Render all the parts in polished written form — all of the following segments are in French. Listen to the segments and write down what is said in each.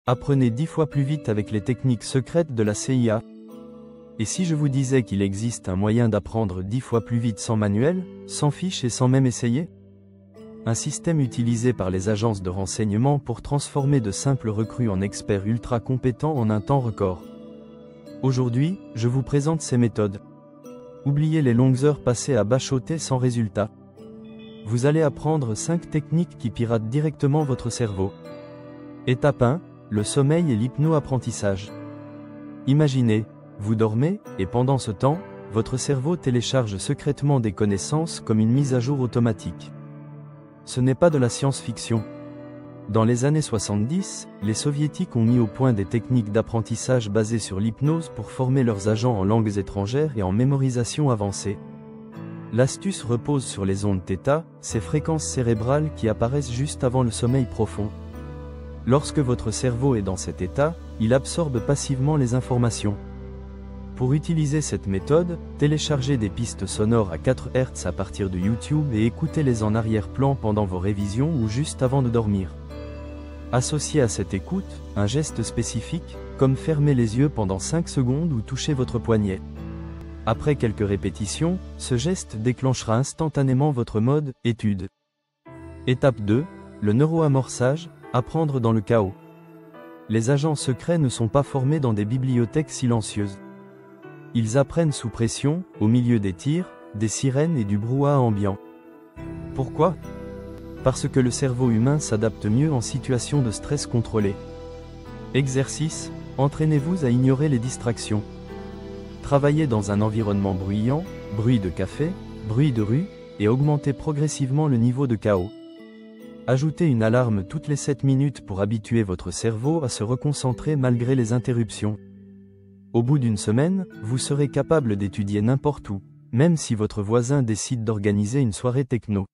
Apprenez 10 fois plus vite avec les techniques secrètes de la CIA. Et si je vous disais qu'il existe un moyen d'apprendre 10 fois plus vite sans manuel, sans fiche et sans même essayer? Un système utilisé par les agences de renseignement pour transformer de simples recrues en experts ultra compétents en un temps record. Aujourd'hui, je vous présente ces méthodes. Oubliez les longues heures passées à bachoter sans résultat. Vous allez apprendre 5 techniques qui piratent directement votre cerveau. Étape 1. Le sommeil et l'hypno-apprentissage. Imaginez, vous dormez, et pendant ce temps, votre cerveau télécharge secrètement des connaissances comme une mise à jour automatique. Ce n'est pas de la science-fiction. Dans les années 70, les soviétiques ont mis au point des techniques d'apprentissage basées sur l'hypnose pour former leurs agents en langues étrangères et en mémorisation avancée. L'astuce repose sur les ondes θ, ces fréquences cérébrales qui apparaissent juste avant le sommeil profond. Lorsque votre cerveau est dans cet état, il absorbe passivement les informations. Pour utiliser cette méthode, téléchargez des pistes sonores à 4 Hz à partir de YouTube et écoutez-les en arrière-plan pendant vos révisions ou juste avant de dormir. Associez à cette écoute un geste spécifique, comme fermer les yeux pendant 5 secondes ou toucher votre poignet. Après quelques répétitions, ce geste déclenchera instantanément votre mode « étude ». Étape 2. Le neuroamorçage, apprendre dans le chaos. Les agents secrets ne sont pas formés dans des bibliothèques silencieuses. Ils apprennent sous pression, au milieu des tirs, des sirènes et du brouhaha ambiant. Pourquoi? Parce que le cerveau humain s'adapte mieux en situation de stress contrôlé. Exercice, entraînez-vous à ignorer les distractions. Travaillez dans un environnement bruyant, bruit de café, bruit de rue, et augmentez progressivement le niveau de chaos. Ajoutez une alarme toutes les 7 minutes pour habituer votre cerveau à se reconcentrer malgré les interruptions. Au bout d'une semaine, vous serez capable d'étudier n'importe où, même si votre voisin décide d'organiser une soirée techno.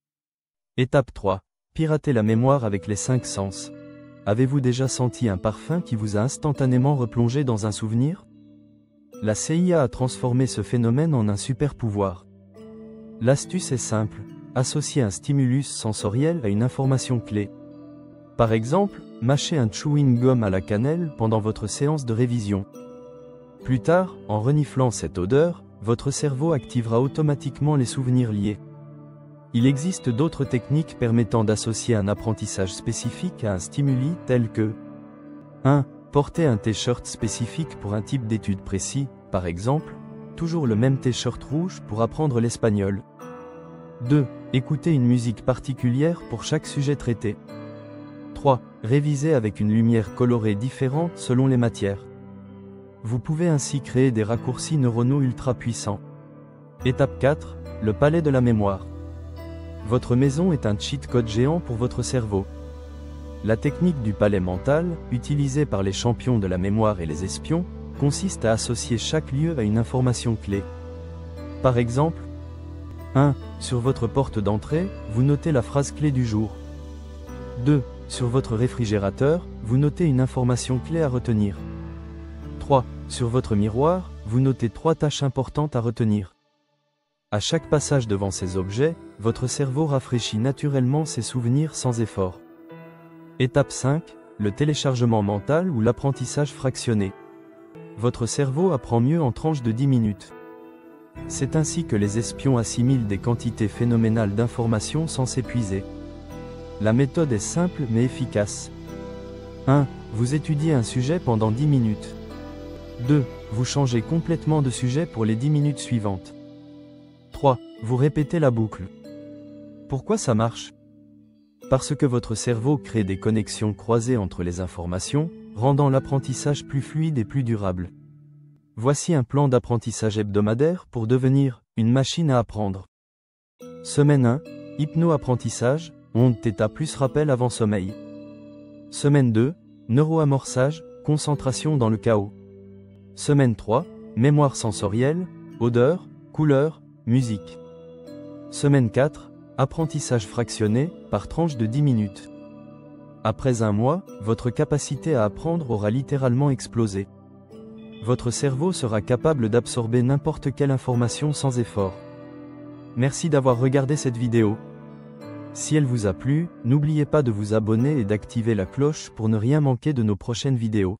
Étape 3. Pirater la mémoire avec les 5 sens. Avez-vous déjà senti un parfum qui vous a instantanément replongé dans un souvenir? La CIA a transformé ce phénomène en un super pouvoir. L'astuce est simple. Associez un stimulus sensoriel à une information clé. Par exemple, mâchez un chewing-gum à la cannelle pendant votre séance de révision. Plus tard, en reniflant cette odeur, votre cerveau activera automatiquement les souvenirs liés. Il existe d'autres techniques permettant d'associer un apprentissage spécifique à un stimuli tel que 1. Porter un t-shirt spécifique pour un type d'étude précis, par exemple, toujours le même t-shirt rouge pour apprendre l'espagnol. 2. Écouter une musique particulière pour chaque sujet traité. 3. Réviser avec une lumière colorée différente selon les matières. Vous pouvez ainsi créer des raccourcis neuronaux ultra puissants. Étape 4. Le palais de la mémoire. Votre maison est un cheat code géant pour votre cerveau. La technique du palais mental, utilisée par les champions de la mémoire et les espions, consiste à associer chaque lieu à une information clé. Par exemple, 1. Sur votre porte d'entrée, vous notez la phrase clé du jour. 2. Sur votre réfrigérateur, vous notez une information clé à retenir. 3. Sur votre miroir, vous notez 3 tâches importantes à retenir. À chaque passage devant ces objets, votre cerveau rafraîchit naturellement ses souvenirs sans effort. Étape 5. Le téléchargement mental ou l'apprentissage fractionné. Votre cerveau apprend mieux en tranches de 10 minutes. C'est ainsi que les espions assimilent des quantités phénoménales d'informations sans s'épuiser. La méthode est simple mais efficace. 1. Vous étudiez un sujet pendant 10 minutes. 2. Vous changez complètement de sujet pour les 10 minutes suivantes. 3. Vous répétez la boucle. Pourquoi ça marche? Parce que votre cerveau crée des connexions croisées entre les informations, rendant l'apprentissage plus fluide et plus durable. Voici un plan d'apprentissage hebdomadaire pour devenir une machine à apprendre. Semaine 1. Hypno-apprentissage, ondes θ plus rappel avant sommeil. Semaine 2. Neuroamorçage, concentration dans le chaos. Semaine 3. Mémoire sensorielle, odeur, couleur, musique. Semaine 4. Apprentissage fractionné, par tranche de 10 minutes. Après un mois, votre capacité à apprendre aura littéralement explosé. Votre cerveau sera capable d'absorber n'importe quelle information sans effort. Merci d'avoir regardé cette vidéo. Si elle vous a plu, n'oubliez pas de vous abonner et d'activer la cloche pour ne rien manquer de nos prochaines vidéos.